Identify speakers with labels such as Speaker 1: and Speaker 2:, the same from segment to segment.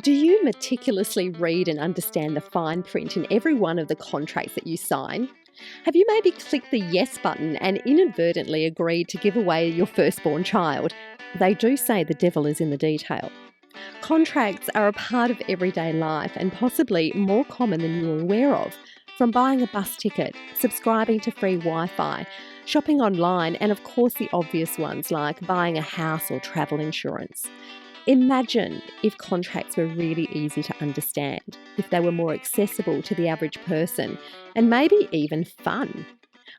Speaker 1: Do you meticulously read and understand the fine print in every one of the contracts that you sign? Have you maybe clicked the yes button and inadvertently agreed to give away your firstborn child? They do say the devil is in the detail. Contracts are a part of everyday life and possibly more common than you're aware of. From buying a bus ticket, subscribing to free Wi-Fi, shopping online, and of course the obvious ones like buying a house or travel insurance. Imagine if contracts were really easy to understand, if they were more accessible to the average person, and maybe even fun.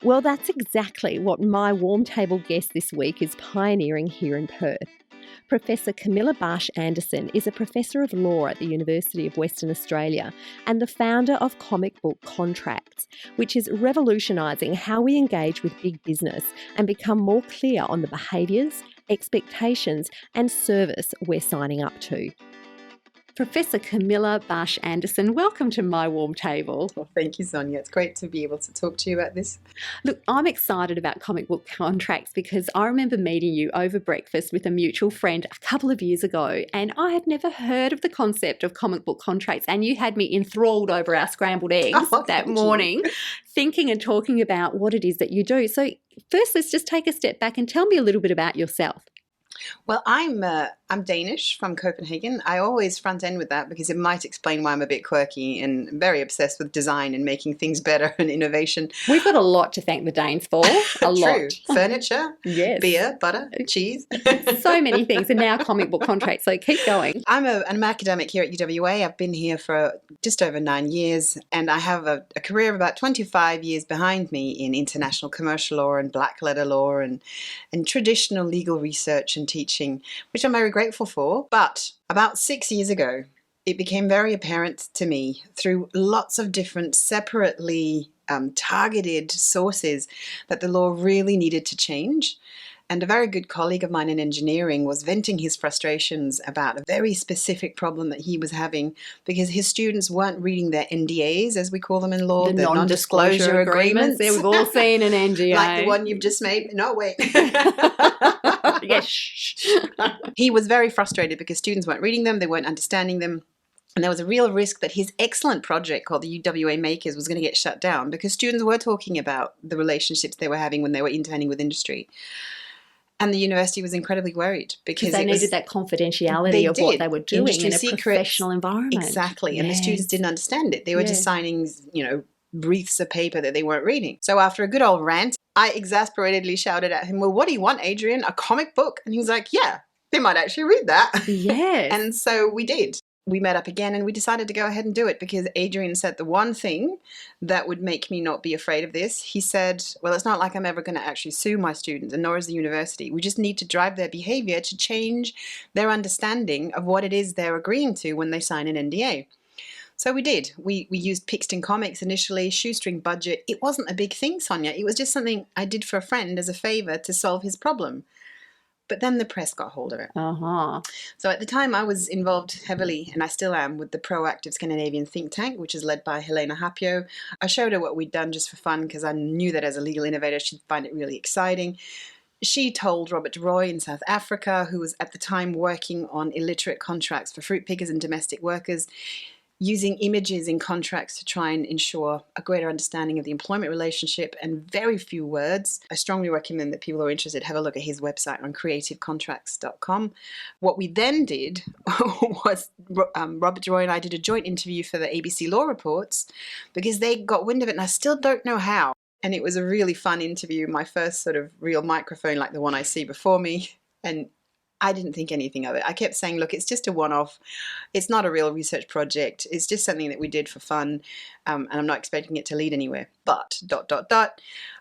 Speaker 1: Well, that's exactly what my warm table guest this week is pioneering here in Perth. Professor Camilla Basch Andersen is a professor of law at the University of Western Australia and the founder of Comic Book Contracts, which is revolutionising how we engage with big business and become more clear on the behaviours, expectations and service we're signing up to. Professor Camilla Basch Andersen, welcome to my warm table.
Speaker 2: Well, thank you, Sonia. It's great to be able to talk to you about this.
Speaker 1: Look, I'm excited about comic book contracts because I remember meeting you over breakfast with a mutual friend a couple of years ago, and I had never heard of the concept of comic book contracts, and you had me enthralled over our scrambled eggs that morning, thinking and talking about what it is that you do. So first, let's just take a step back and tell me a little bit about yourself.
Speaker 2: Well, I'm Danish from Copenhagen. I always front end with that because it might explain why I'm a bit quirky and very obsessed with design and making things better and innovation.
Speaker 1: We've got a lot to thank the Danes for. A lot.
Speaker 2: True. Furniture,
Speaker 1: yes.
Speaker 2: Beer, butter, cheese.
Speaker 1: So many things, and now comic book contracts, so keep going.
Speaker 2: I'm an academic here at UWA. I've been here for just over 9 years, and I have a career of about 25 years behind me in international commercial law and black letter law and traditional legal research and teaching, which I'm very grateful for. But about 6 years ago, it became very apparent to me through lots of different separately targeted sources that the law really needed to change. And a very good colleague of mine in engineering was venting his frustrations about a very specific problem that he was having because his students weren't reading their NDAs, as we call them in law, the non-disclosure agreements.
Speaker 1: Yeah, we've all seen an NDA.
Speaker 2: Like the one you've just made. No, wait.
Speaker 1: Yes.
Speaker 2: He was very frustrated because students weren't reading them, they weren't understanding them. And there was a real risk that his excellent project called the UWA Makers was going to get shut down because students were talking about the relationships they were having when they were interning with industry. And the university was incredibly worried because
Speaker 1: they needed that confidentiality of what they were doing
Speaker 2: industry
Speaker 1: in a
Speaker 2: secrets,
Speaker 1: professional environment.
Speaker 2: Exactly. And the students didn't understand it. They were just signing, wreaths of paper that they weren't reading. So after a good old rant, I exasperatedly shouted at him, well, what do you want, Adrian? A comic book? And he was like, yeah, they might actually read that.
Speaker 1: Yes.
Speaker 2: And so we did. We met up again and we decided to go ahead and do it because Adrian said the one thing that would make me not be afraid of this. He said, well, it's not like I'm ever going to actually sue my students, and nor is the university. We just need to drive their behavior to change their understanding of what it is they're agreeing to when they sign an NDA. So we did. We used Pixton Comics initially, shoestring budget. It wasn't a big thing, Sonia. It was just something I did for a friend as a favor to solve his problem. But then the press got hold of it. So at the time I was involved heavily, and I still am, with the Proactive Scandinavian think tank, which is led by Helena Hapio. I showed her what we'd done just for fun because I knew that as a legal innovator she'd find it really exciting. She told Robert Roy in South Africa, who was at the time working on illiterate contracts for fruit pickers and domestic workers, using images in contracts to try and ensure a greater understanding of the employment relationship and very few words. I strongly recommend that people who are interested have a look at his website on creativecontracts.com. What we then did was Robert Roy and I did a joint interview for the ABC Law Reports because they got wind of it, and I still don't know how. And it was a really fun interview, my first sort of real microphone like the one I see before me. And I didn't think anything of it. I kept saying, look, it's just a one-off. It's not a real research project. It's just something that we did for fun, and I'm not expecting it to lead anywhere. But,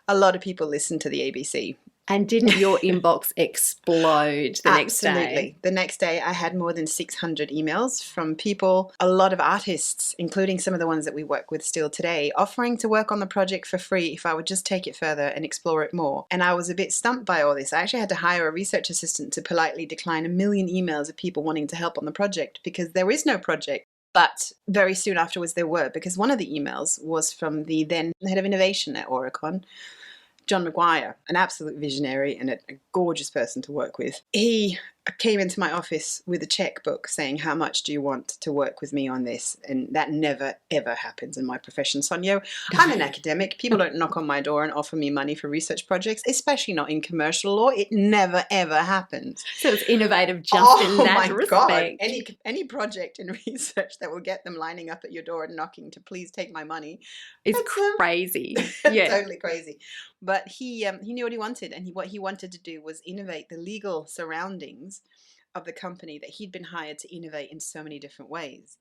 Speaker 2: a lot of people listened to the ABC.
Speaker 1: And didn't your inbox explode the next day?
Speaker 2: Absolutely. The next day I had more than 600 emails from people, a lot of artists, including some of the ones that we work with still today, offering to work on the project for free if I would just take it further and explore it more. And I was a bit stumped by all this. I actually had to hire a research assistant to politely decline 1 million emails of people wanting to help on the project because there is no project. But very soon afterwards there were, because one of the emails was from the then head of innovation at Oricon, John Maguire, an absolute visionary and a gorgeous person to work with. He came into my office with a checkbook saying, how much do you want to work with me on this? And that never, ever happens in my profession, Sonia. I'm an academic. People don't knock on my door and offer me money for research projects, especially not in commercial law. It never, ever happens.
Speaker 1: So it's innovative just in that respect.
Speaker 2: God. Any project in research that will get them lining up at your door and knocking to please take my money.
Speaker 1: It's crazy. Yeah.
Speaker 2: Totally crazy. But he knew what he wanted, and what he wanted to do was innovate the legal surroundings of the company that he'd been hired to innovate in so many different ways.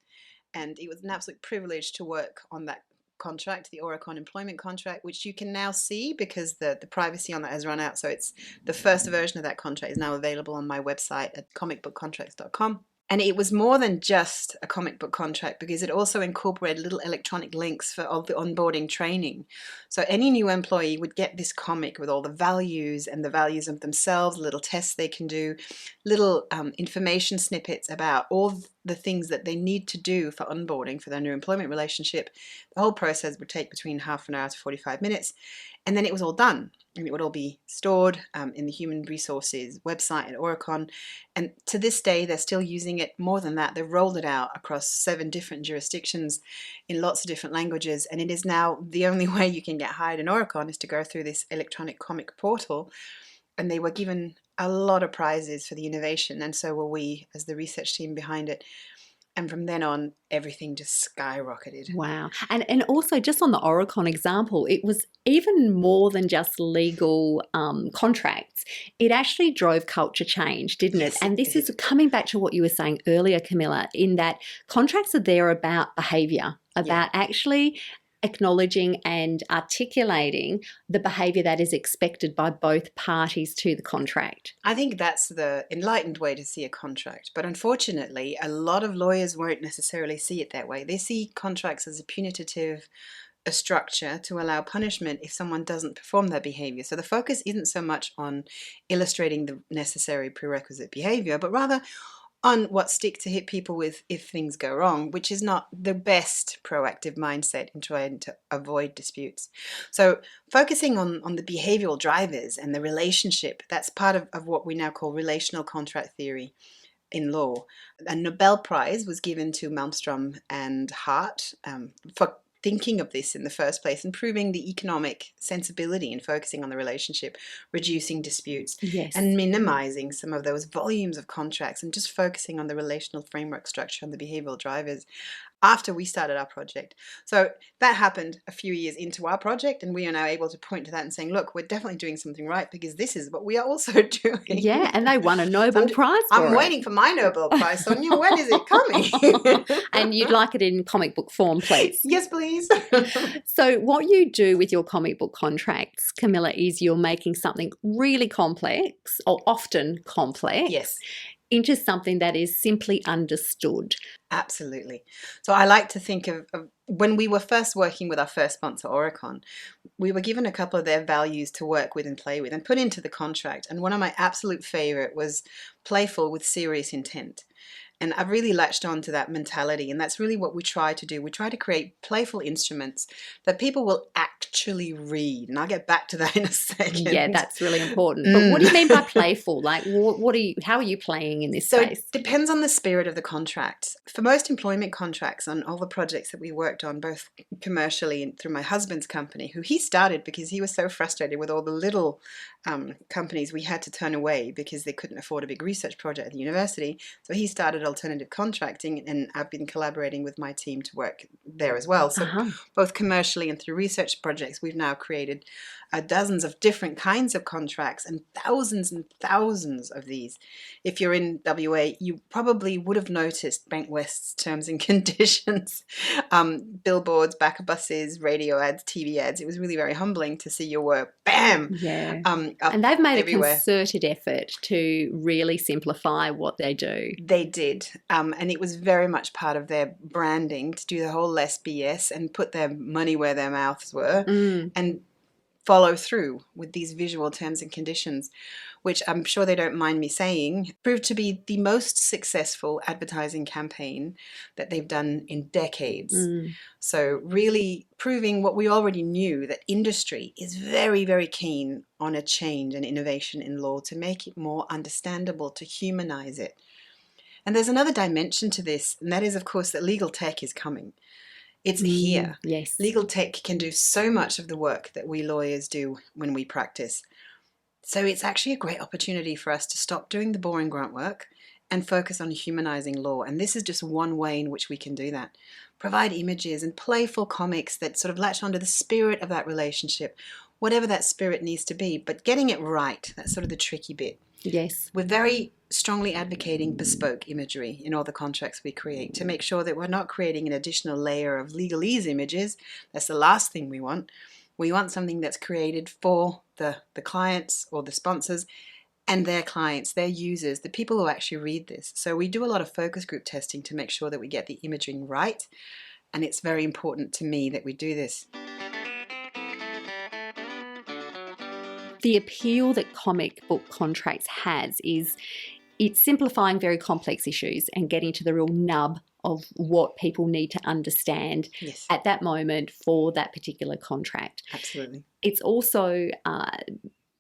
Speaker 2: And it was an absolute privilege to work on that contract, the Oricon employment contract, which you can now see because the privacy on that has run out. So it's the first version of that contract is now available on my website at comicbookcontracts.com. And it was more than just a comic book contract because it also incorporated little electronic links for all the onboarding training. So any new employee would get this comic with all the values and the values of themselves, little tests they can do, little information snippets about all the things that they need to do for onboarding for their new employment relationship. The whole process would take between half an hour to 45 minutes. And then it was all done. And it would all be stored in the human resources website at Oricon. And to this day, they're still using it. More than that, they've rolled it out across 7 different jurisdictions in lots of different languages. And it is now the only way you can get hired in Oricon is to go through this electronic comic portal. And they were given a lot of prizes for the innovation. And so were we as the research team behind it. And from then on, everything just skyrocketed.
Speaker 1: Wow. And also just on the Oricon example, it was even more than just legal contracts. It actually drove culture change, didn't it? And this is coming back to what you were saying earlier, Camilla, in that contracts are there about behaviour, about actually acknowledging and articulating the behaviour that is expected by both parties to the contract.
Speaker 2: I think that's the enlightened way to see a contract. But unfortunately, a lot of lawyers won't necessarily see it that way. They see contracts as a punitive a structure to allow punishment if someone doesn't perform their behavior. So the focus isn't so much on illustrating the necessary prerequisite behavior, but rather on what stick to hit people with if things go wrong, which is not the best proactive mindset in trying to avoid disputes. So focusing on the behavioral drivers and the relationship, that's part of what we now call relational contract theory in law. A Nobel Prize was given to Malmström and Hart for thinking of this in the first place and proving the economic sensibility in focusing on the relationship, reducing disputes, and minimizing some of those volumes of contracts and just focusing on the relational framework structure and the behavioral drivers after we started our project. So that happened a few years into our project, and we are now able to point to that and saying, look, we're definitely doing something right because this is what we are also doing.
Speaker 1: Yeah, and they won a Nobel Prize for
Speaker 2: I'm waiting for my Nobel Prize, Sonia. When is it coming?
Speaker 1: And you'd like it in comic book form, please.
Speaker 2: Yes, please.
Speaker 1: So what you do with your comic book contracts, Camilla, is you're making something really complex, or often complex, into something that is simply understood.
Speaker 2: Absolutely. So I like to think of when we were first working with our first sponsor, Oricon, we were given a couple of their values to work with and play with and put into the contract. And one of my absolute favorite was playful with serious intent. And I've really latched on to that mentality, and that's really what we try to do. We try to create playful instruments that people will actually read, and I'll get back to that in a second.
Speaker 1: Yeah, that's really important. But what do you mean by playful? Like, how are you playing in this space?
Speaker 2: It depends on the spirit of the contract. For most employment contracts on all the projects that we worked on, both commercially and through my husband's company, who he started because he was so frustrated with all the little companies we had to turn away because they couldn't afford a big research project at the university. So he started alternative contracting, and I've been collaborating with my team to work there as well. So both commercially and through research projects, we've now created dozens of different kinds of contracts and thousands of these. If you're in WA, you probably would have noticed Bank West's terms and conditions, billboards, backer buses, radio ads, TV ads. It was really very humbling to see your work, bam!
Speaker 1: Yeah. And they've made
Speaker 2: everywhere.
Speaker 1: A concerted effort to really simplify what they do.
Speaker 2: They did. And it was very much part of their branding to do the whole less BS and put their money where their mouths were and follow through with these visual terms and conditions. which I'm sure they don't mind me saying, proved to be the most successful advertising campaign that they've done in decades. So really proving what we already knew, that industry is very, very keen on a change and innovation in law to make it more understandable, to humanize it. And there's another dimension to this, and that is, of course, that legal tech is coming. It's here.
Speaker 1: Yes.
Speaker 2: Legal tech can do so much of the work that we lawyers do when we practice. So it's actually a great opportunity for us to stop doing the boring grunt work and focus on humanizing law. And this is just one way in which we can do that. Provide images and playful comics that sort of latch onto the spirit of that relationship, whatever that spirit needs to be, but getting it right. That's sort of the tricky bit.
Speaker 1: Yes.
Speaker 2: We're very strongly advocating bespoke imagery in all the contracts we create to make sure that we're not creating an additional layer of legalese images. That's the last thing we want. We want something that's created for the clients or the sponsors and their clients, their users, the people who actually read this. So we do a lot of focus group testing to make sure that we get the imaging right. And it's very important to me that we do this.
Speaker 1: The appeal that comic book contracts has is it's simplifying very complex issues and getting to the real nub of what people need to understand at that moment for that particular contract.
Speaker 2: Absolutely.
Speaker 1: It's also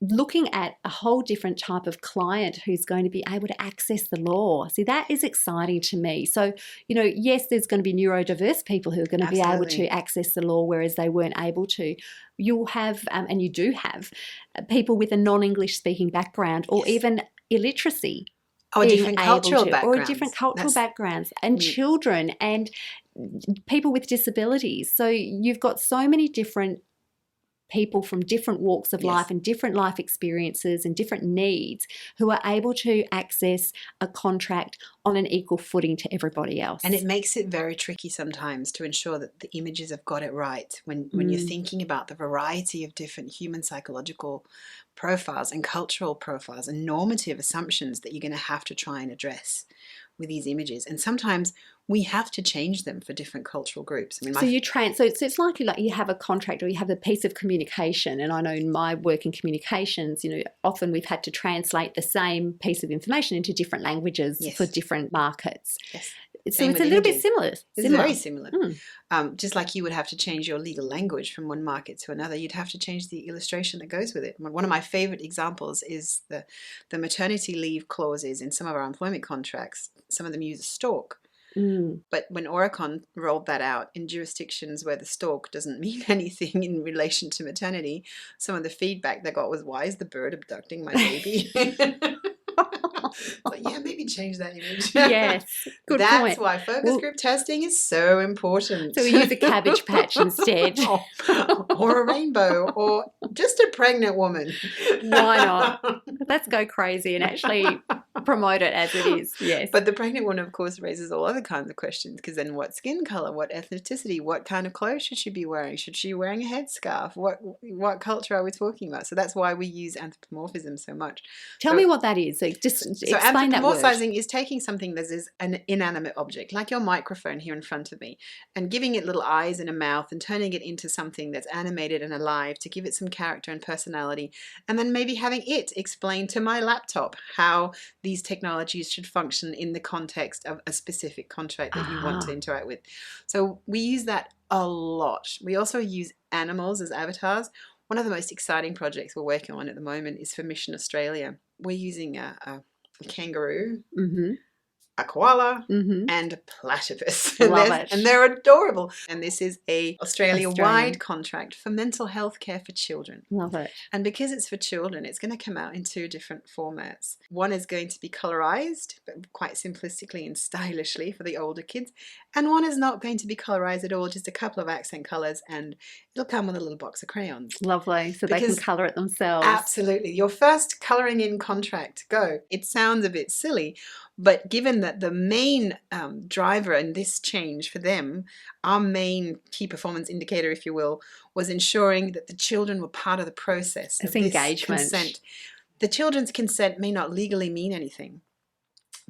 Speaker 1: looking at a whole different type of client who's going to be able to access the law. See, that is exciting to me. So, yes, there's going to be neurodiverse people who are going to be able to access the law, whereas they weren't able to. You'll have, and you do have, people with a non-English speaking background or even illiteracy.
Speaker 2: Or different cultural backgrounds.
Speaker 1: Or different cultural backgrounds, and children and people with disabilities. So you've got so many different people from different walks of life and different life experiences and different needs who are able to access a contract on an equal footing to everybody else.
Speaker 2: And it makes it very tricky sometimes to ensure that the images have got it right when you're thinking about the variety of different human psychological profiles and cultural profiles and normative assumptions that you're going to have to try and address with these images. And sometimes we have to change them for different cultural groups. I mean,
Speaker 1: so it's likely like you have a contract or you have a piece of communication. And I know in my work in communications, often we've had to translate the same piece of information into different languages for different markets.
Speaker 2: Yes.
Speaker 1: So it's a little bit similar.
Speaker 2: It's very similar. Just like you would have to change your legal language from one market to another, you'd have to change the illustration that goes with it. One of my favorite examples is the maternity leave clauses in some of our employment contracts. Some of them use a stork. But when Oricon rolled that out in jurisdictions where the stork doesn't mean anything in relation to maternity, some of the feedback they got was, why is the bird abducting my baby? But maybe change that image.
Speaker 1: Yes, good point.
Speaker 2: That's why focus group testing is so important.
Speaker 1: So we use a cabbage patch instead.
Speaker 2: Or a rainbow, or just a pregnant woman.
Speaker 1: Why not? Let's go crazy and actually promote it as it is, yes.
Speaker 2: But the pregnant one, of course, raises all other kinds of questions, because then what skin colour, what ethnicity, what kind of clothes should she be wearing? Should she be wearing a headscarf? What culture are we talking about? So that's why we use anthropomorphism so much.
Speaker 1: Tell me what that is. So just explain that word.
Speaker 2: Anthropomorphizing is taking something that is an inanimate object, like your microphone here in front of me, and giving it little eyes and a mouth and turning it into something that's animated and alive to give it some character and personality, and then maybe having it explain to my laptop how these technologies should function in the context of a specific contract that you want to interact with. So we use that a lot. We also use animals as avatars. One of the most exciting projects we're working on at the moment is for Mission Australia. We're using a kangaroo, a koala, and a platypus. And they're adorable. And this is a Australia-wide contract for mental health care for children.
Speaker 1: Love it.
Speaker 2: And because it's for children, it's going to come out in two different formats. One is going to be colorized, but quite simplistically and stylishly for the older kids. And one is not going to be colorized at all, just a couple of accent colors, and it'll come with a little box of crayons.
Speaker 1: Lovely, so they can color it themselves.
Speaker 2: Absolutely. Your first coloring in contract, go. It sounds a bit silly, but given that the main driver in this change for them, our main key performance indicator, if you will, was ensuring that the children were part of the process of this
Speaker 1: engagement.
Speaker 2: Consent. The children's consent may not legally mean anything,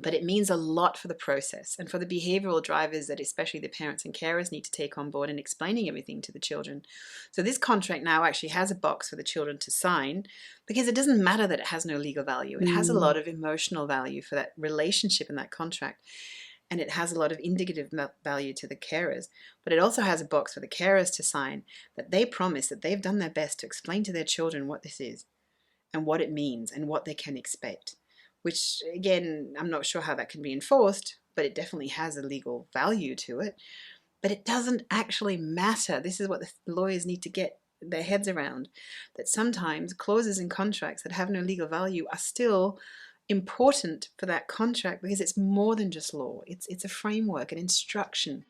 Speaker 2: but it means a lot for the process and for the behavioral drivers that especially the parents and carers need to take on board in explaining everything to the children. So this contract now actually has a box for the children to sign, because it doesn't matter that it has no legal value. It has a lot of emotional value for that relationship in that contract, and it has a lot of indicative value to the carers. But it also has a box for the carers to sign that they promise that they've done their best to explain to their children what this is and what it means and what they can expect. Which, again, I'm not sure how that can be enforced, but it definitely has a legal value to it. But it doesn't actually matter. This is what the lawyers need to get their heads around, that sometimes clauses in contracts that have no legal value are still important for that contract, because it's more than just law. It's a framework, an instruction.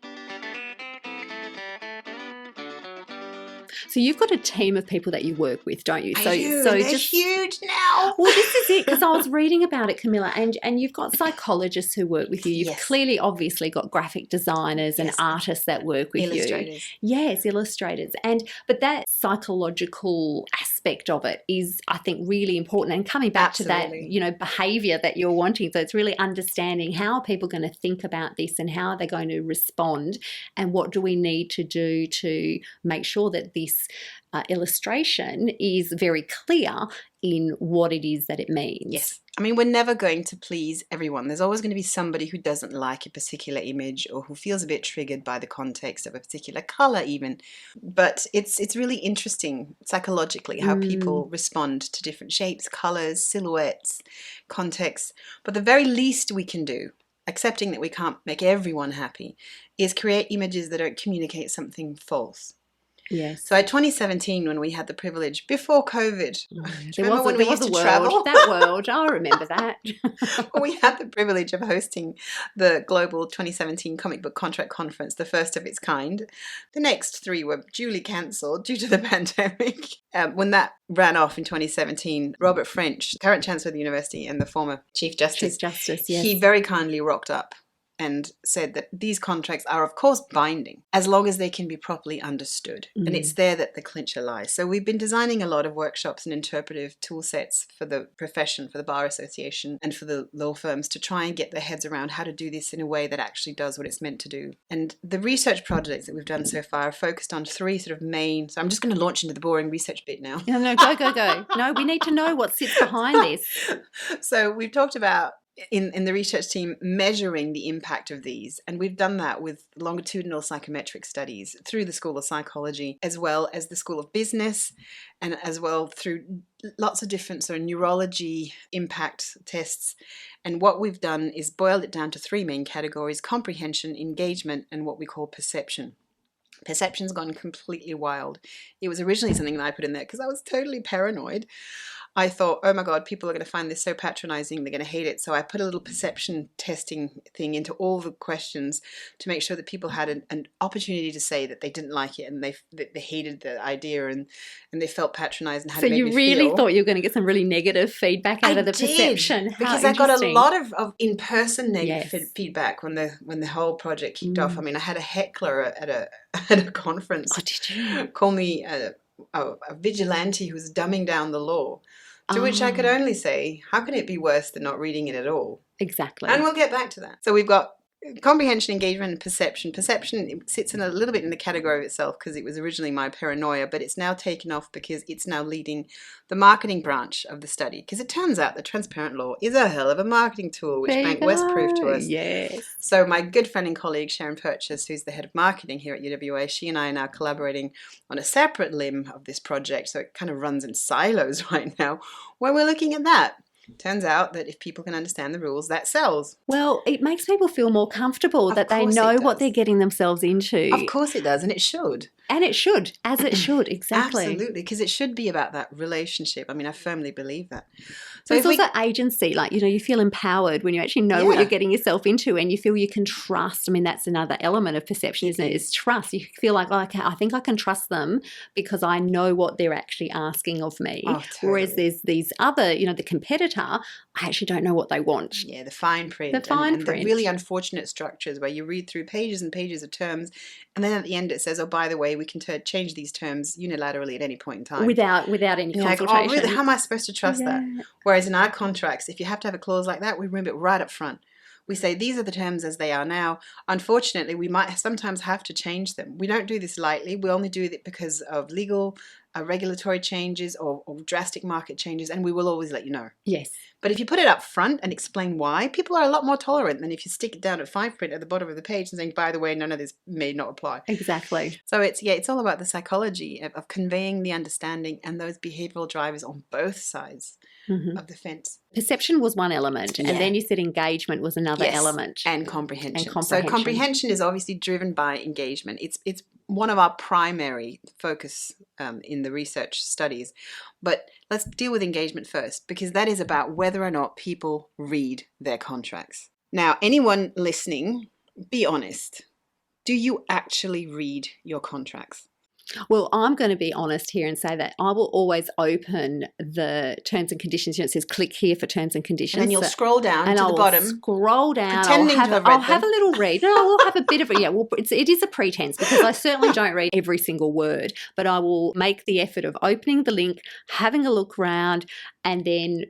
Speaker 1: So you've got a team of people that you work with, don't you?
Speaker 2: I do, and they're huge now.
Speaker 1: Well, this is it, because I was reading about it, Camilla, and you've got psychologists who work with you. You've clearly, obviously got graphic designers and artists that work with you. Yes, illustrators. But that psychological aspect of it is, I think, really important. And coming back to that, behaviour that you're wanting. So it's really understanding how are people going to think about this and how are they going to respond, and what do we need to do to make sure that this illustration is very clear in what it is that it means.
Speaker 2: Yes. I mean, we're never going to please everyone. There's always going to be somebody who doesn't like a particular image, or who feels a bit triggered by the context of a particular colour even. But it's really interesting psychologically how people respond to different shapes, colours, silhouettes, contexts. But the very least we can do, accepting that we can't make everyone happy, is create images that don't communicate something false.
Speaker 1: Yes.
Speaker 2: So in 2017, when we had the privilege, before COVID,
Speaker 1: there was a world, that world, I remember that.
Speaker 2: We had the privilege of hosting the Global 2017 Comic Book Contract Conference, the first of its kind. The next three were duly cancelled due to the pandemic. When that ran off in 2017, Robert French, current Chancellor of the University and the former Chief Justice, he very kindly rocked up and said that these contracts are, of course, binding as long as they can be properly understood. And it's there that the clincher lies. So we've been designing a lot of workshops and interpretive tool sets for the profession, for the Bar Association and for the law firms, to try and get their heads around how to do this in a way that actually does what it's meant to do. And the research projects that we've done so far are focused on three sort of main... So I'm just going to launch into the boring research bit now.
Speaker 1: No, go. No, we need to know what sits behind this.
Speaker 2: So we've talked about in the research team measuring the impact of these, and we've done that with longitudinal psychometric studies through the School of Psychology, as well as the School of Business, and as well through lots of different sort of neurology impact tests. And what we've done is boiled it down to three main categories: comprehension, engagement, and what we call perception. Perception's gone completely wild. It was originally something that I put in there because I was totally paranoid. I thought, oh my God, people are going to find this so patronizing, they're going to hate it. So I put a little perception testing thing into all the questions to make sure that people had an opportunity to say that they didn't like it and they hated the idea and they felt patronized and how
Speaker 1: so
Speaker 2: it made
Speaker 1: you
Speaker 2: me
Speaker 1: really
Speaker 2: feel.
Speaker 1: thought you were going to get some really negative feedback out of the perception.
Speaker 2: Because I got a lot of in-person negative feedback when the whole project kicked off. I mean, I had a heckler at a conference.
Speaker 1: Oh, did you?
Speaker 2: Call me a vigilante who was dumbing down the law. To which I could only say, how can it be worse than not reading it at all?
Speaker 1: Exactly.
Speaker 2: And we'll get back to that. So we've got comprehension, engagement, and perception. Perception sits in a little bit in the category of itself because it was originally my paranoia, but it's now taken off because it's now leading the marketing branch of the study. Because it turns out that transparent law is a hell of a marketing tool, which Bank West proved to us.
Speaker 1: Yes.
Speaker 2: So my good friend and colleague Sharon Purchase, who's the head of marketing here at UWA, she and I are now collaborating on a separate limb of this project. So it kind of runs in silos right now, where we're looking at that. Turns out that if people can understand the rules, that sells.
Speaker 1: Well, it makes people feel more comfortable that they know what they're getting themselves into.
Speaker 2: Of course it does, and it should.
Speaker 1: And it should, as it should, exactly.
Speaker 2: Absolutely, because it should be about that relationship. I mean, I firmly believe that.
Speaker 1: So it's also agency, like, you feel empowered when you actually know what you're getting yourself into and you feel you can trust. I mean, that's another element of perception, isn't it? Is trust. You feel like, oh, okay, I think I can trust them because I know what they're actually asking of me.
Speaker 2: Oh, totally.
Speaker 1: Whereas there's these other, the competitor, I actually don't know what they want.
Speaker 2: Yeah, the fine print. And the really unfortunate structures where you read through pages and pages of terms, and then at the end it says, oh, by the way, we can change these terms unilaterally at any point in time.
Speaker 1: Without any
Speaker 2: You're
Speaker 1: consultation.
Speaker 2: Like, oh, really? How am I supposed to trust that? Whereas in our contracts, if you have to have a clause like that, we remove it right up front. We say these are the terms as they are now. Unfortunately, we might sometimes have to change them. We don't do this lightly. We only do it because of legal, regulatory changes or drastic market changes, and we will always let you know.
Speaker 1: Yes.
Speaker 2: But if you put it up front and explain why, people are a lot more tolerant than if you stick it down at fine print at the bottom of the page and saying, by the way, none of this may not apply.
Speaker 1: Exactly.
Speaker 2: So it's all about the psychology of conveying the understanding and those behavioral drivers on both sides of the fence.
Speaker 1: Perception was one element, and then you said engagement was another element.
Speaker 2: And comprehension. So comprehension is obviously driven by engagement. It's one of our primary focus in the research studies. But let's deal with engagement first, because that is about whether or not people read their contracts. Now, anyone listening, be honest. Do you actually read your contracts?
Speaker 1: Well, I'm going to be honest here and say that I will always open the terms and conditions. It says click here for terms and conditions.
Speaker 2: And you'll scroll down to the bottom.
Speaker 1: Scroll down.
Speaker 2: Pretending
Speaker 1: I'll have a little read. No, we'll have a bit of it. Yeah, well, it is a pretense, because I certainly don't read every single word, but I will make the effort of opening the link, having a look around, and then,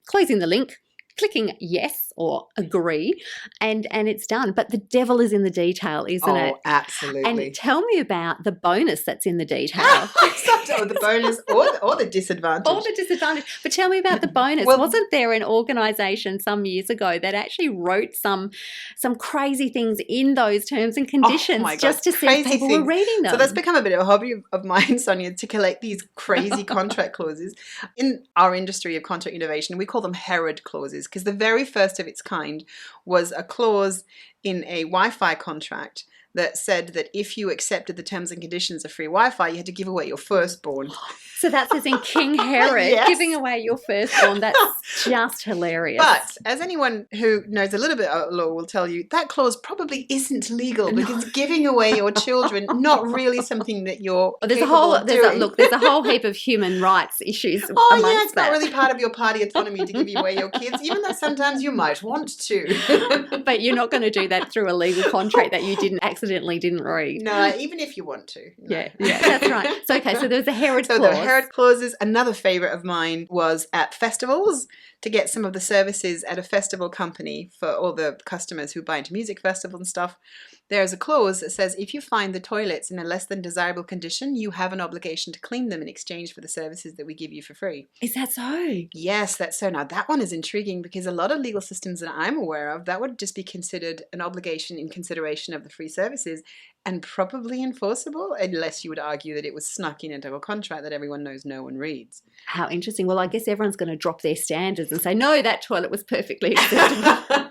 Speaker 1: closing the link, clicking yes or agree, and it's done. But the devil is in the detail, isn't it?
Speaker 2: Oh, absolutely.
Speaker 1: And tell me about the bonus that's in the detail.
Speaker 2: The bonus or the disadvantage.
Speaker 1: Or the disadvantage. But tell me about the bonus.
Speaker 2: Well,
Speaker 1: wasn't there an organisation some years ago that actually wrote some crazy things in those terms and conditions just to see if people were reading them?
Speaker 2: So that's become a bit of a hobby of mine, Sonia, to collect these crazy contract clauses. In our industry of contract innovation, we call them Herod clauses, because the very first of its kind was a clause in a Wi-Fi contract that said that if you accepted the terms and conditions of free Wi-Fi, you had to give away your firstborn.
Speaker 1: So that's as in King Herod giving away your firstborn. That's just hilarious.
Speaker 2: But as anyone who knows a little bit of law will tell you, that clause probably isn't legal, because giving away your children not really something that you're
Speaker 1: there's a whole heap of human rights issues.
Speaker 2: It's not really part of your party autonomy to give away your kids, even though sometimes you might want to.
Speaker 1: But you're not going to do that through a legal contract that you accidentally didn't read.
Speaker 2: No, even if you want to. No.
Speaker 1: Yeah, that's right. So okay, so there was a Herod clause.
Speaker 2: So the Herod clauses. Another favourite of mine was at festivals, to get some of the services at a festival company for all the customers who buy into music festivals and stuff. There's a clause that says if you find the toilets in a less than desirable condition, you have an obligation to clean them in exchange for the services that we give you for free.
Speaker 1: Is that so?
Speaker 2: Yes, that's so. Now that one is intriguing, because a lot of legal systems that I'm aware of, that would just be considered an obligation in consideration of the free services, and probably enforceable, unless you would argue that it was snuck in into a contract that everyone knows no one reads.
Speaker 1: How interesting. Well, I guess everyone's going to drop their standards and say, no, that toilet was perfectly acceptable.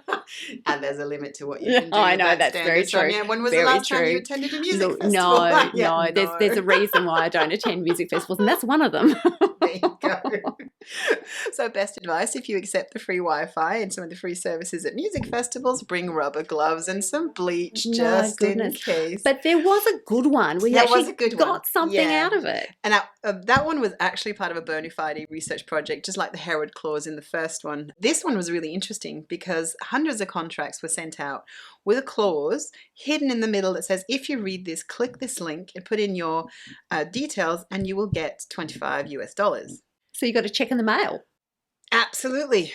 Speaker 2: And there's a limit to what you can do.
Speaker 1: I know, that's very true.
Speaker 2: Yeah, when was the last time you attended a music festival?
Speaker 1: No. There's a reason why I don't attend music festivals, and that's one of them.
Speaker 2: There you go. So best advice, if you accept the free Wi-Fi and some of the free services at music festivals, bring rubber gloves and some bleach just in case.
Speaker 1: But there was a good one. We actually got something out of it.
Speaker 2: And that one was actually part of a bona fide research project, just like the Herod clause in the first one. This one was really interesting because hundreds of contracts were sent out with a clause hidden in the middle that says, if you read this, click this link and put in your details and you will get $25.
Speaker 1: So you got to check in the mail.
Speaker 2: Absolutely.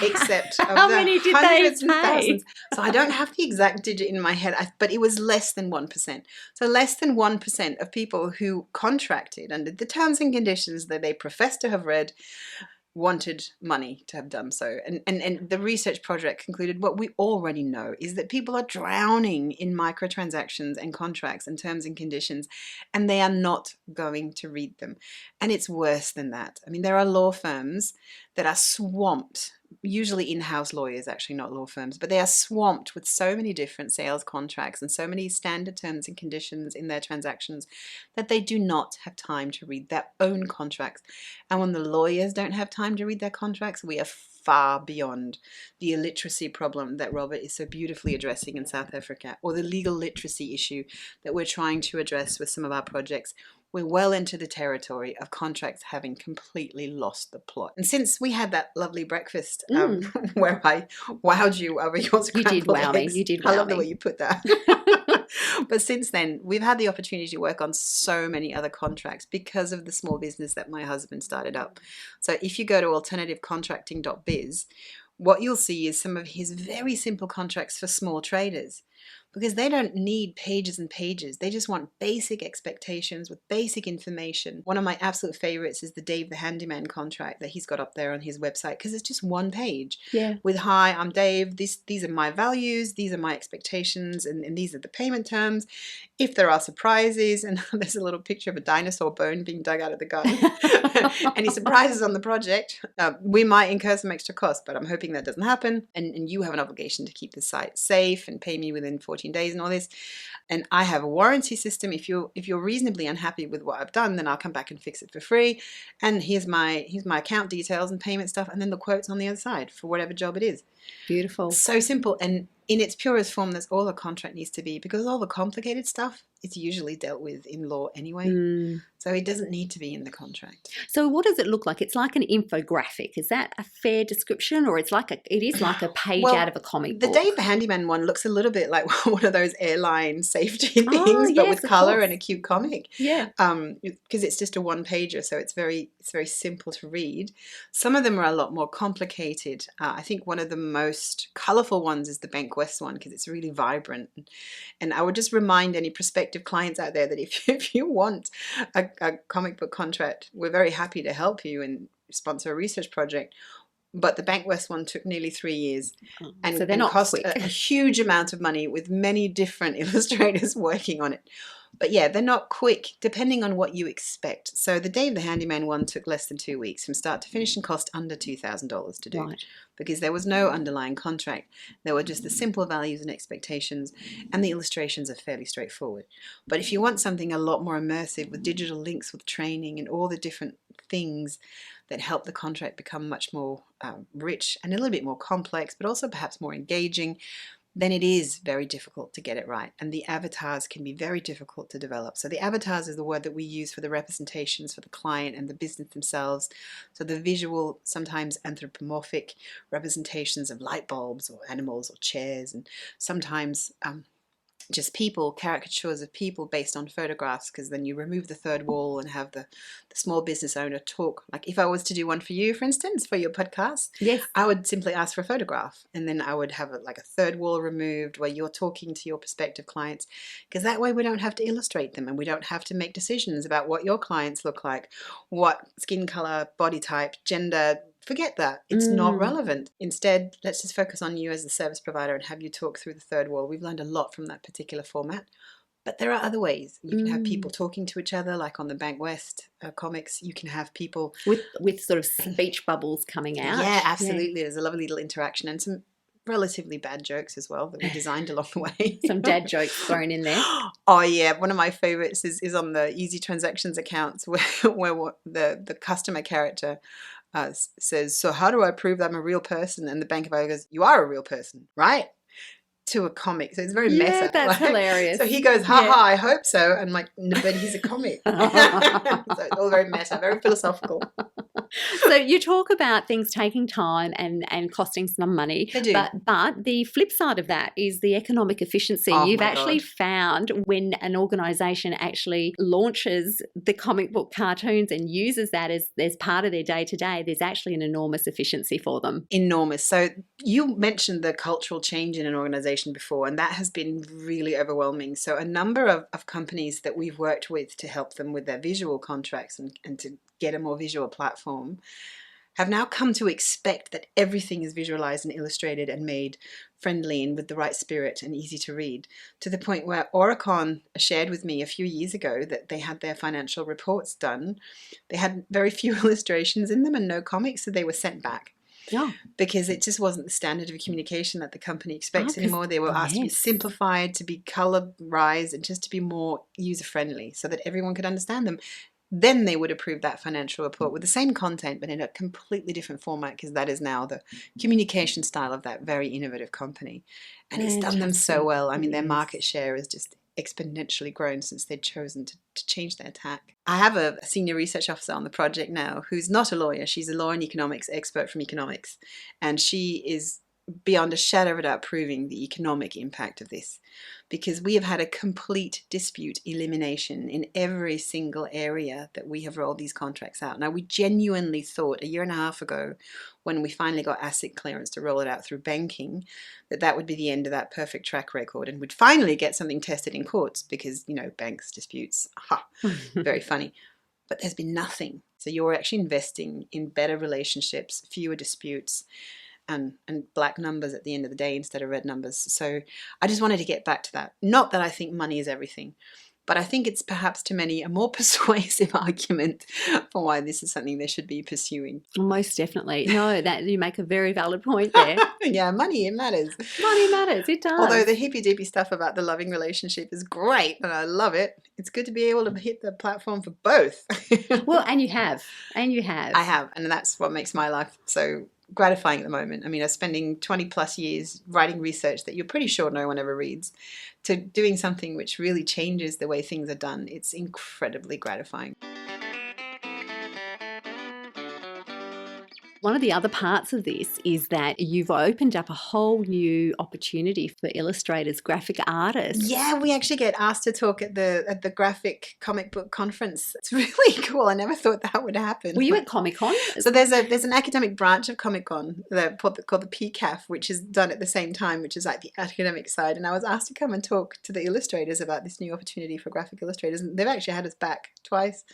Speaker 2: Except of
Speaker 1: how many did they pay?
Speaker 2: So I don't have the exact digit in my head, but it was less than 1%. So less than 1% of people who contracted under the terms and conditions that they professed to have read wanted money to have done so. And the research project concluded what we already know is that people are drowning in microtransactions and contracts and terms and conditions, and they are not going to read them. And it's worse than that. I mean, there are law firms that are swamped, usually in-house lawyers, actually not law firms, but they are swamped with so many different sales contracts and so many standard terms and conditions in their transactions that they do not have time to read their own contracts. And when the lawyers don't have time to read their contracts, we are far beyond the illiteracy problem that Robert is so beautifully addressing in South Africa, or the legal literacy issue that we're trying to address with some of our projects. We're well into the territory of contracts having completely lost the plot. And since we had that lovely breakfast where I wowed you over your scrambled eggs.
Speaker 1: You did wow me. You did wow me.
Speaker 2: I love the way you put that. But since then, we've had the opportunity to work on so many other contracts because of the small business that my husband started up. So if you go to alternativecontracting.biz, what you'll see is some of his very simple contracts for small traders, because they don't need pages and pages. They just want basic expectations with basic information. One of my absolute favorites is the Dave the Handyman contract that he's got up there on his website, because it's just one page with, hi, I'm Dave, these are my values, these are my expectations, and these are the payment terms. If there are surprises, and there's a little picture of a dinosaur bone being dug out of the garden, any surprises on the project, we might incur some extra costs, but I'm hoping that doesn't happen. And you have an obligation to keep the site safe and pay me within 14 days and all this. And I have a warranty system. If you're reasonably unhappy with what I've done, then I'll come back and fix it for free. And here's my account details and payment stuff, and then the quotes on the other side for whatever job it is.
Speaker 1: Beautiful.
Speaker 2: So simple, and in its purest form, that's all a contract needs to be, because all the complicated stuff is usually dealt with in law anyway. So it doesn't need to be in the contract.
Speaker 1: So what does it look like? It's like an infographic. Is that a fair description, or it is like a page out of a comic book?
Speaker 2: The Dave the Handyman one looks a little bit like one of those airline safety things, but with colour and a cute comic.
Speaker 1: Yeah.
Speaker 2: Because it's just a one pager, so it's very simple to read. Some of them are a lot more complicated. I think one of the most colourful ones is the Bank West one, because it's really vibrant. And I would just remind any prospective clients out there that if you want a comic book contract, we're very happy to help you and sponsor a research project. But the Bank West one took nearly 3 years, and,
Speaker 1: so they're not
Speaker 2: cost
Speaker 1: quick.
Speaker 2: a huge amount of money, with many different illustrators working on it. But yeah, they're not quick, depending on what you expect. So the Dave the Handyman one took less than 2 weeks from start to finish, and cost under $2,000 to do.
Speaker 1: Right.
Speaker 2: Because there was no underlying contract. There were just the simple values and expectations, and the illustrations are fairly straightforward. But if you want something a lot more immersive, with digital links, with training, and all the different things that help the contract become much more rich and a little bit more complex, but also perhaps more engaging, then it is very difficult to get it right. And the avatars can be very difficult to develop. So the avatars is the word that we use for the representations for the client and the business themselves. So the visual, sometimes anthropomorphic representations of light bulbs or animals or chairs, and sometimes just people, caricatures of people based on photographs, because then you remove the third wall and have the small business owner talk. Like if I was to do one for you, for instance, for your podcast,
Speaker 1: yes,
Speaker 2: I would simply ask for a photograph, and then I would have like a third wall removed where you're talking to your prospective clients, because that way we don't have to illustrate them, and we don't have to make decisions about what your clients look like, what skin color, body type, gender. Forget that. It's not relevant. Instead, let's just focus on you as the service provider and have you talk through the third wall. We've learned a lot from that particular format. But there are other ways. You can have people talking to each other, like on the Bank West comics. You can have people
Speaker 1: with sort of speech bubbles coming out.
Speaker 2: Yeah, absolutely. Yeah. There's a lovely little interaction, and some relatively bad jokes as well that we designed along the way.
Speaker 1: Some dad jokes thrown in there.
Speaker 2: Oh yeah, one of my favorites is on the Easy Transactions accounts where the customer character says, so how do I prove that I'm a real person? And the bank advisor goes, you are a real person, right? To a comic. So it's very meta.
Speaker 1: Yeah, that's hilarious.
Speaker 2: So he goes, ha, I hope so. And I'm like, no, but he's a comic. So it's all very meta, very philosophical.
Speaker 1: So you talk about things taking time and costing some money.
Speaker 2: They do.
Speaker 1: But the flip side of that is the economic efficiency.
Speaker 2: Oh,
Speaker 1: You've
Speaker 2: my
Speaker 1: actually
Speaker 2: God.
Speaker 1: found when an organisation actually launches the comic book cartoons and uses that as part of their day-to-day, there's actually an enormous efficiency for them.
Speaker 2: Enormous. So you mentioned the cultural change in an organisation before, and that has been really overwhelming. So a number of companies that we've worked with to help them with their visual contracts and to get a more visual platform have now come to expect that everything is visualized and illustrated and made friendly and with the right spirit and easy to read, to the point where Oricon shared with me a few years ago that they had their financial reports done. They had very few illustrations in them and no comics, so they were sent back.
Speaker 1: Yeah.
Speaker 2: Because it just wasn't the standard of communication that the company expects anymore. They were asked to be simplified, to be colorized, and just to be more user-friendly so that everyone could understand them. Then they would approve that financial report with the same content, but in a completely different format, because that is now the communication style of that very innovative company. And it's done them so well. I mean, their market share is just exponentially grown since they'd chosen to change their tack. I have a senior research officer on the project now who's not a lawyer. She's a law and economics expert from economics. And she is beyond a shadow of a doubt proving the economic impact of this, because we have had a complete dispute elimination in every single area that we have rolled these contracts out. Now, we genuinely thought a year and a half ago, when we finally got ASIC clearance to roll it out through banking, that that would be the end of that perfect track record and we'd finally get something tested in courts because, you know, banks disputes, very funny. But there's been nothing. So you're actually investing in better relationships, fewer disputes, and black numbers at the end of the day instead of red numbers. So I just wanted to get back to that. Not that I think money is everything, but I think it's perhaps to many a more persuasive argument for why this is something they should be pursuing.
Speaker 1: Most definitely. No, that you make a very valid point there.
Speaker 2: Yeah, money, it matters.
Speaker 1: Money matters, it does.
Speaker 2: Although the hippy-dippy stuff about the loving relationship is great and I love it, it's good to be able to hit the platform for both.
Speaker 1: Well, and you have. I have,
Speaker 2: and that's what makes my life so gratifying at the moment. I mean, I'm spending 20 plus years writing research that you're pretty sure no one ever reads, to doing something which really changes the way things are done. It's incredibly gratifying.
Speaker 1: One of the other parts of this is that you've opened up a whole new opportunity for illustrators, graphic artists.
Speaker 2: Yeah, we actually get asked to talk at the graphic comic book conference. It's really cool. I never thought that would happen.
Speaker 1: Were you at Comic-Con?
Speaker 2: So there's an academic branch of Comic-Con called the PCAF, which is done at the same time, which is like the academic side. And I was asked to come and talk to the illustrators about this new opportunity for graphic illustrators. And they've actually had us back twice.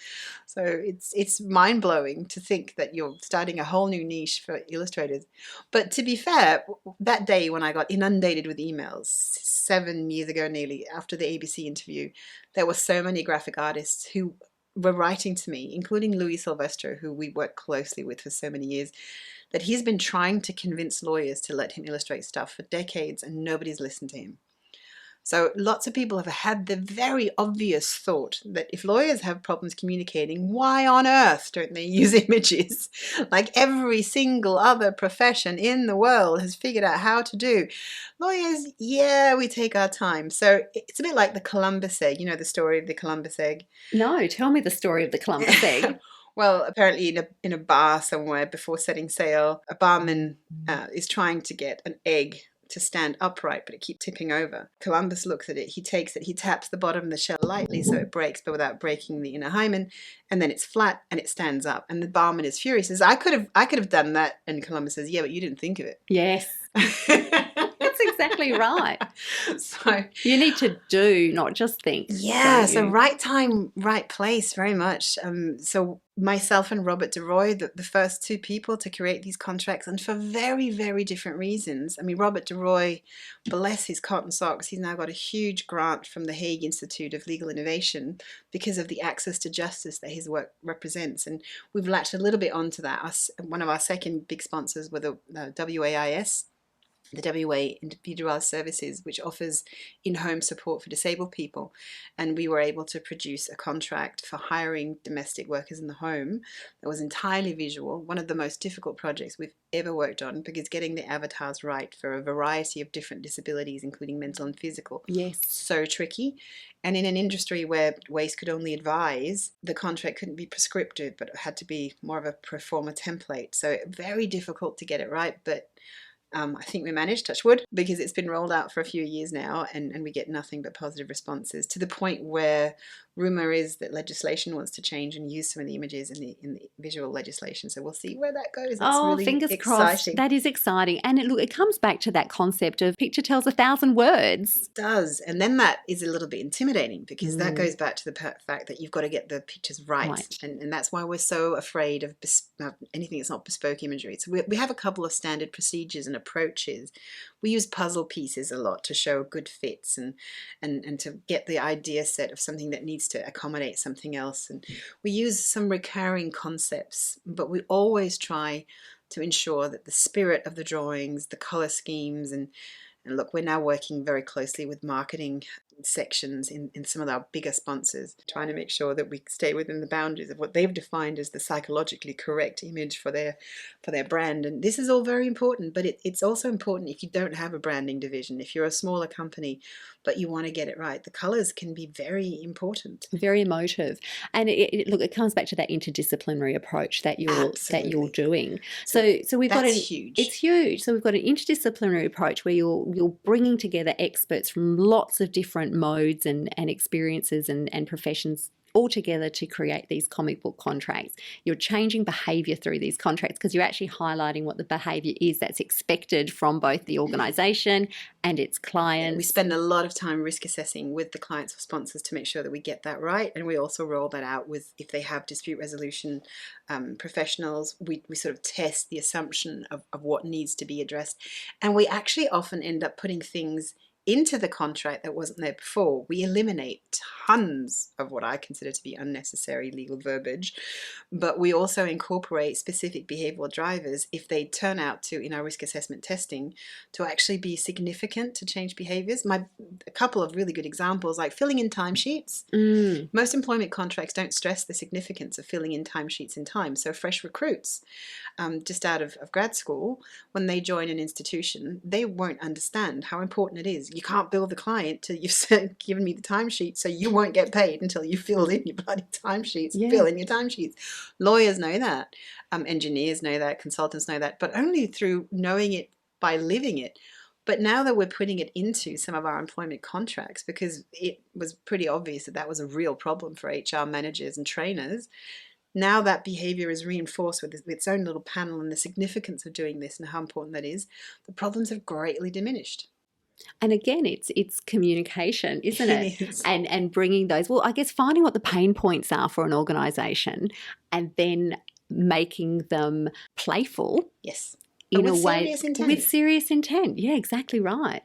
Speaker 2: So it's mind-blowing to think that you're starting a whole new niche for illustrators. But to be fair, that day when I got inundated with emails 7 years ago nearly after the ABC interview, there were so many graphic artists who were writing to me, including Louis Silvestro, who we worked closely with for so many years, that he's been trying to convince lawyers to let him illustrate stuff for decades and nobody's listened to him. So lots of people have had the very obvious thought that if lawyers have problems communicating, why on earth don't they use images? Like every single other profession in the world has figured out how to do. Lawyers, yeah, we take our time. So it's a bit like the Columbus egg. You know the story of the Columbus egg?
Speaker 1: No, tell me the story of the Columbus egg.
Speaker 2: Well, apparently in a bar somewhere before setting sail, a barman is trying to get an egg to stand upright, but it keeps tipping over. Columbus looks at it, he takes it, he taps the bottom of the shell lightly so it breaks, but without breaking the inner hymen, and then it's flat and it stands up. And the barman is furious, says, I could have done that. And Columbus says, yeah, but you didn't think of it.
Speaker 1: Yes. That's exactly right.
Speaker 2: So
Speaker 1: you need to do, not just think.
Speaker 2: Yeah, so right time, right place, very much. So myself and Robert DeRoy, the first two people to create these contracts, and for very, very different reasons. I mean, Robert DeRoy, bless his cotton socks, he's now got a huge grant from the Hague Institute of Legal Innovation because of the access to justice that his work represents. And we've latched a little bit onto that. One of our second big sponsors were the WAIS, the WA Individual Services, which offers in-home support for disabled people. And we were able to produce a contract for hiring domestic workers in the home that was entirely visual, one of the most difficult projects we've ever worked on, because getting the avatars right for a variety of different disabilities, including mental and physical,
Speaker 1: yes,
Speaker 2: so tricky. And in an industry where WAIS could only advise, the contract couldn't be prescriptive, but it had to be more of a pro forma template. So very difficult to get it right, but I think we managed, touch wood, because it's been rolled out for a few years now and we get nothing but positive responses, to the point where rumor is that legislation wants to change and use some of the images in the visual legislation. So we'll see where that goes. It's really
Speaker 1: fingers
Speaker 2: exciting.
Speaker 1: Crossed. That is exciting. And it comes back to that concept of picture tells 1,000 words.
Speaker 2: It does. And then that is a little bit intimidating, because that goes back to the fact that you've got to get the pictures right. And that's why we're so afraid of anything that's not bespoke imagery. So we have a couple of standard procedures and approaches. We use puzzle pieces a lot to show good fits and to get the idea set of something that needs to accommodate something else. And we use some recurring concepts, but we always try to ensure that the spirit of the drawings, the color schemes, and look, we're now working very closely with marketing sections in some of our bigger sponsors, trying to make sure that we stay within the boundaries of what they've defined as the psychologically correct image for their brand. And this is all very important, but it's also important if you don't have a branding division, if you're a smaller company but you want to get it right. The colors can be very important,
Speaker 1: very emotive, and look, it comes back to that interdisciplinary approach that you're doing. So we've got
Speaker 2: huge.
Speaker 1: It's huge. So we've got an interdisciplinary approach where you're bringing together experts from lots of different modes and experiences and professions all together to create these comic book contracts. You're changing behaviour through these contracts because you're actually highlighting what the behaviour is that's expected from both the organisation and its clients.
Speaker 2: We spend a lot of time risk assessing with the clients or sponsors to make sure that we get that right, and we also roll that out with, if they have dispute resolution professionals, we sort of test the assumption of what needs to be addressed, and we actually often end up putting things into the contract that wasn't there before. We eliminate tons of what I consider to be unnecessary legal verbiage, but we also incorporate specific behavioral drivers if they turn out to, in our risk assessment testing, to actually be significant to change behaviors. A couple of really good examples, like filling in timesheets. Most employment contracts don't stress the significance of filling in timesheets in time. So fresh recruits, just out of grad school, when they join an institution, they won't understand how important it is. You can't bill the client till you've given me the timesheet, so you won't get paid until you filled in your bloody timesheets. Yeah. Fill in your timesheets. Lawyers know that. Engineers know that. Consultants know that. But only through knowing it by living it. But now that we're putting it into some of our employment contracts, because it was pretty obvious that that was a real problem for HR managers and trainers, now that behavior is reinforced with its own little panel and the significance of doing this and how important that is, the problems have greatly diminished.
Speaker 1: And again, it's communication, isn't it?
Speaker 2: It is.
Speaker 1: And bringing those, well, I guess finding what the pain points are for an organisation and then making them playful.
Speaker 2: Yes.
Speaker 1: In a way,
Speaker 2: serious intent.
Speaker 1: With serious intent. Yeah, exactly right.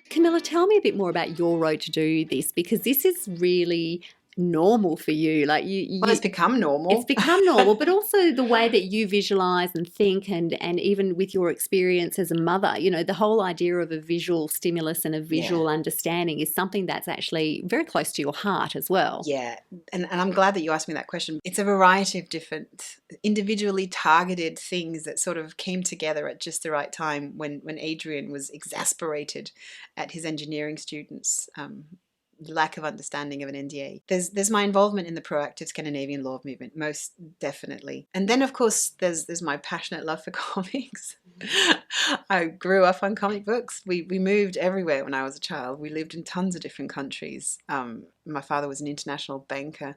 Speaker 1: Camilla, tell me a bit more about your road to do this, because this is really normal for you. Like
Speaker 2: well, it's become normal.
Speaker 1: It's become normal, but also the way that you visualize and think, and even with your experience as a mother, the whole idea of a visual stimulus and a visual understanding is something that's actually very close to your heart as well.
Speaker 2: Yeah, and I'm glad that you asked me that question. It's a variety of different individually targeted things that sort of came together at just the right time when Adrian was exasperated at his engineering students' lack of understanding of an NDA. There's my involvement in the proactive Scandinavian law movement, most definitely. And then, of course, there's my passionate love for comics. I grew up on comic books. We moved everywhere when I was a child. We lived in tons of different countries. My father was an international banker.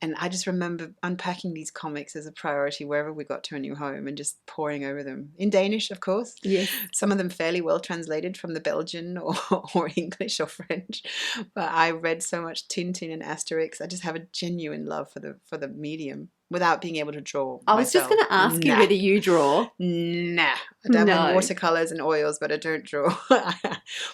Speaker 2: And I just remember unpacking these comics as a priority wherever we got to a new home and just poring over them. In Danish, of course.
Speaker 1: Yes.
Speaker 2: Some of them fairly well translated from the Belgian or English or French. But I read so much Tintin and Asterix. I just have a genuine love for the medium without being able to draw
Speaker 1: I was just going to ask you whether you draw.
Speaker 2: Nah. I dabble in watercolours and oils, but I don't draw.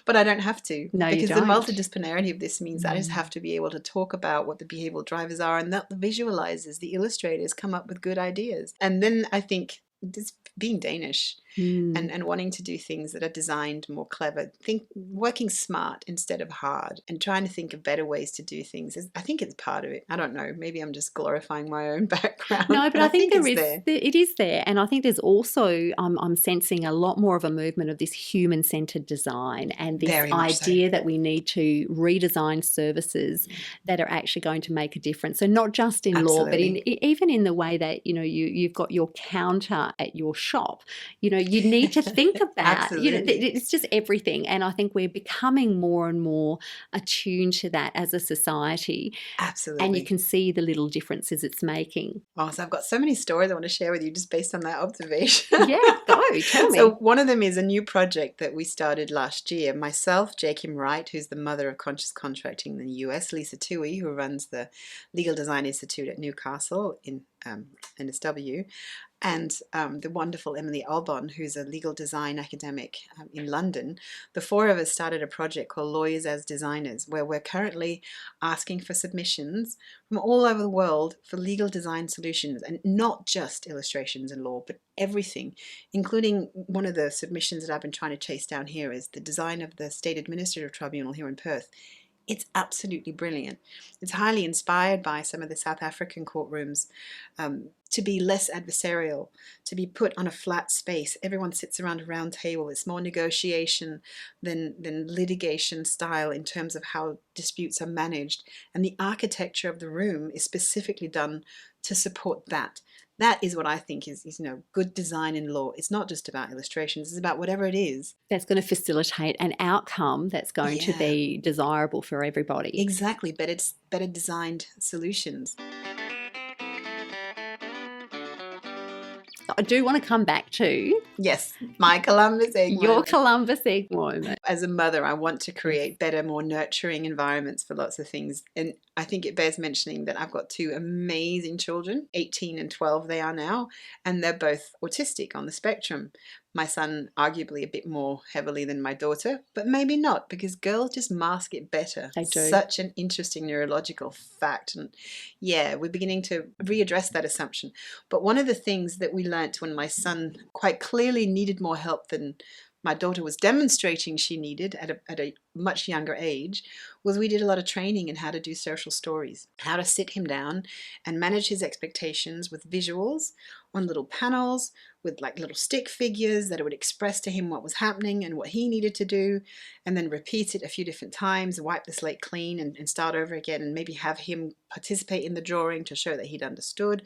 Speaker 2: But I don't have to.
Speaker 1: No,
Speaker 2: because
Speaker 1: you don't.
Speaker 2: The multidisciplinarity of this means that I just have to be able to talk about what the behavioural drivers are, and that the visualisers, the illustrators, come up with good ideas. And then I think just being Danish and wanting to do things that are designed more clever, working smart instead of hard, and trying to think of better ways to do things. I think it's part of it. I don't know. Maybe I'm just glorifying my own background.
Speaker 1: No, but I think
Speaker 2: it
Speaker 1: is there. And I think there's also, I'm sensing a lot more of a movement of this human-centered design and this idea that we need to redesign services that are actually going to make a difference. So not just in law, but even in the way that, you've got your counter at your shop. You need to think about, it's just everything. And I think we're becoming more and more attuned to that as a society.
Speaker 2: Absolutely.
Speaker 1: And you can see the little differences it's making.
Speaker 2: Oh, so I've got so many stories I want to share with you just based on that observation.
Speaker 1: Yeah, go, tell me.
Speaker 2: So one of them is a new project that we started last year. Myself, Jakim Wright, who's the mother of conscious contracting in the US, Lisa Toohey, who runs the Legal Design Institute at Newcastle in NSW, and the wonderful Emily Albon, who's a legal design academic in London. The four of us started a project called Lawyers as Designers, where we're currently asking for submissions from all over the world for legal design solutions, and not just illustrations and law, but everything, including one of the submissions that I've been trying to chase down here is the design of the State Administrative Tribunal here in Perth. It's absolutely brilliant. It's highly inspired by some of the South African courtrooms, to be less adversarial, to be put on a flat space. Everyone sits around a round table. It's more negotiation than litigation style in terms of how disputes are managed. And the architecture of the room is specifically done to support that. That is what I think is good design in law. It's not just about illustrations. It's about whatever it is
Speaker 1: that's going to facilitate an outcome that's going to be desirable for everybody.
Speaker 2: Exactly, but it's better designed solutions.
Speaker 1: I do want to come back to
Speaker 2: my Columbus egg
Speaker 1: your
Speaker 2: moment.
Speaker 1: Columbus egg moment.
Speaker 2: As a mother, I want to create better, more nurturing environments for lots of things. And I think it bears mentioning that I've got two amazing children, 18 and 12 they are now, and they're both autistic on the spectrum. My son arguably a bit more heavily than my daughter, but maybe not, because girls just mask it better.
Speaker 1: They do.
Speaker 2: Such an interesting neurological fact. And yeah, we're beginning to readdress that assumption. But one of the things that we learnt when my son quite clearly needed more help than my daughter was demonstrating she needed at a much younger age was we did a lot of training in how to do social stories, how to sit him down and manage his expectations with visuals on little panels, with like little stick figures that would express to him what was happening and what he needed to do, and then repeat it a few different times, wipe the slate clean and start over again, and maybe have him participate in the drawing to show that he'd understood.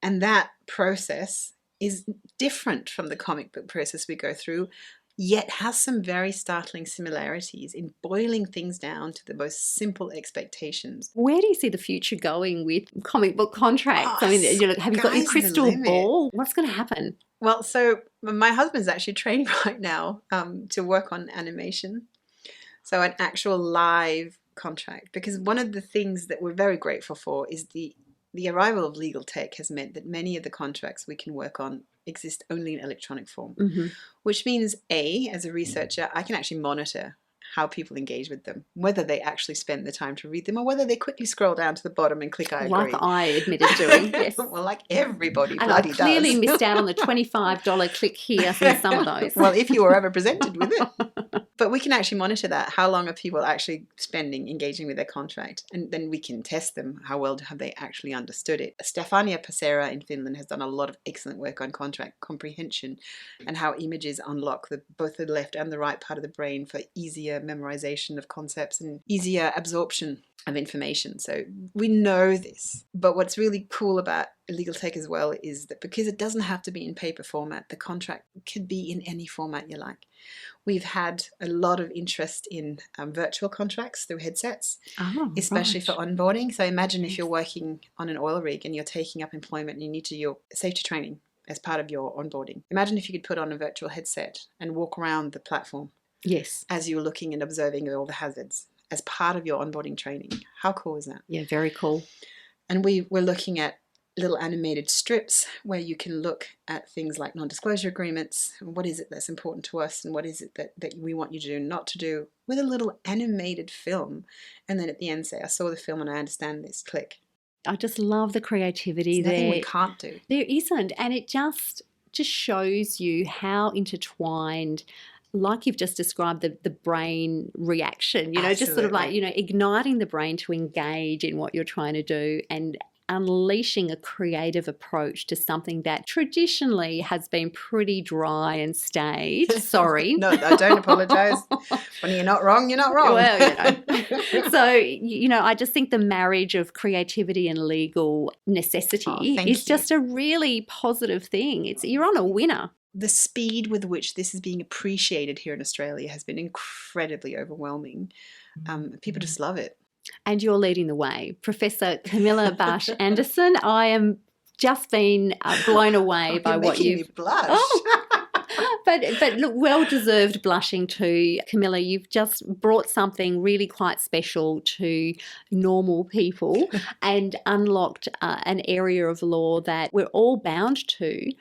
Speaker 2: And that process is different from the comic book process we go through, yet has some very startling similarities in boiling things down to the most simple expectations.
Speaker 1: Where do you see the future going with comic book contracts?
Speaker 2: Oh,
Speaker 1: I mean, have you got your crystal ball? What's going to happen?
Speaker 2: Well, so my husband's actually training right now to work on animation. So an actual live contract, because one of the things that we're very grateful for is the arrival of legal tech has meant that many of the contracts we can work on exist only in electronic form, which means as a researcher, I can actually monitor how people engage with them, whether they actually spend the time to read them or whether they quickly scroll down to the bottom and click I agree.
Speaker 1: Like I admitted doing, yes.
Speaker 2: Well, like everybody
Speaker 1: and
Speaker 2: bloody
Speaker 1: I clearly
Speaker 2: does.
Speaker 1: Missed out on the $25 click here for some of those.
Speaker 2: Well, if you were ever presented with it. But we can actually monitor that. How long are people actually spending engaging with their contract? And then we can test them. How well have they actually understood it? Stefania Passera in Finland has done a lot of excellent work on contract comprehension and how images unlock both the left and the right part of the brain for easier memorization of concepts and easier absorption of information. So we know this. But what's really cool about legal tech as well is that because it doesn't have to be in paper format, the contract could be in any format you like. We've had a lot of interest in virtual contracts through headsets, especially for onboarding. So imagine if you're working on an oil rig and you're taking up employment and you need to do your safety training as part of your onboarding. Imagine if you could put on a virtual headset and walk around the platform.
Speaker 1: Yes.
Speaker 2: As you're looking and observing all the hazards as part of your onboarding training. How cool is that?
Speaker 1: Yeah, very cool.
Speaker 2: And we're looking at little animated strips where you can look at things like non-disclosure agreements. What is it that's important to us and what is it that we want you to do, not to do, with a little animated film. And then at the end say, I saw the film and I understand this, click.
Speaker 1: I just love the creativity
Speaker 2: There's nothing
Speaker 1: there.
Speaker 2: we can't do.
Speaker 1: There isn't. And it just shows you how intertwined, like you've just described, the brain reaction, just sort of like, igniting the brain to engage in what you're trying to do and unleashing a creative approach to something that traditionally has been pretty dry and staid. Sorry.
Speaker 2: No, I don't apologise. When you're not wrong, you're not wrong.
Speaker 1: Well, So, I just think the marriage of creativity and legal necessity is just a really positive thing. You're on a winner.
Speaker 2: The speed with which this is being appreciated here in Australia has been incredibly overwhelming. People just love it.
Speaker 1: And you're leading the way. Professor Camilla Basch Andersen, I am just been blown away by what you've...
Speaker 2: You're making me blush.
Speaker 1: Oh, But look, well-deserved blushing too, Camilla. You've just brought something really quite special to normal people and unlocked an area of law that we're all bound to,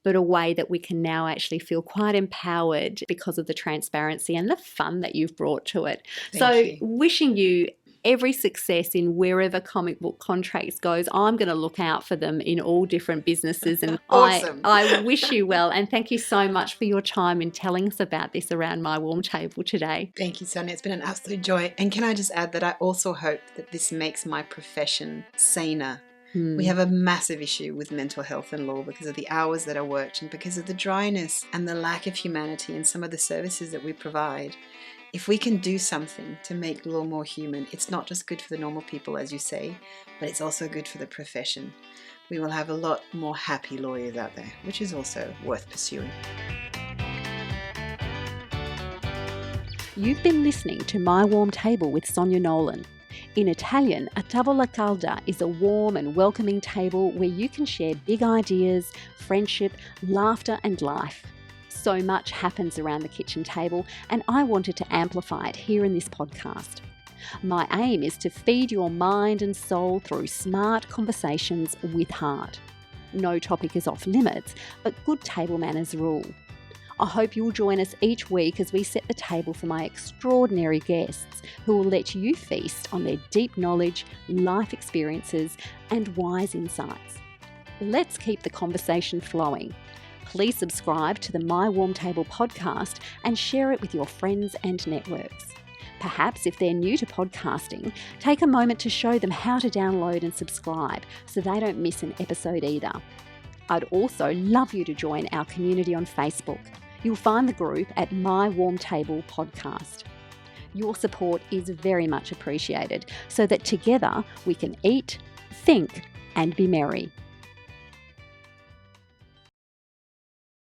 Speaker 1: but a way that we can now actually feel quite empowered because of the transparency and the fun that you've brought to it.
Speaker 2: Thank you.
Speaker 1: Wishing you every success in wherever comic book contracts goes. I'm going to look out for them in all different businesses, and
Speaker 2: Awesome.
Speaker 1: I wish you well, and thank you so much for your time in telling us about this around My Warm Table today.
Speaker 2: Thank you, Sonia. It's been an absolute joy. And can I just add that I also hope that this makes my profession saner. We have a massive issue with mental health and law because of the hours that are worked and because of the dryness and the lack of humanity in some of the services that we provide. If we can do something to make law more human, it's not just good for the normal people, as you say, but it's also good for the profession. We will have a lot more happy lawyers out there, which is also worth pursuing.
Speaker 1: You've been listening to My Warm Table with Sonia Nolan. In Italian, a tavola calda is a warm and welcoming table where you can share big ideas, friendship, laughter and life. So much happens around the kitchen table, and I wanted to amplify it here in this podcast. My aim is to feed your mind and soul through smart conversations with heart. No topic is off limits, but good table manners rule. I hope you'll join us each week as we set the table for my extraordinary guests who will let you feast on their deep knowledge, life experiences, and wise insights. Let's keep the conversation flowing. Please subscribe to the My Warm Table podcast and share it with your friends and networks. Perhaps if they're new to podcasting, take a moment to show them how to download and subscribe so they don't miss an episode either. I'd also love you to join our community on Facebook. You'll find the group at My Warm Table Podcast. Your support is very much appreciated so that together we can eat, think, and be merry.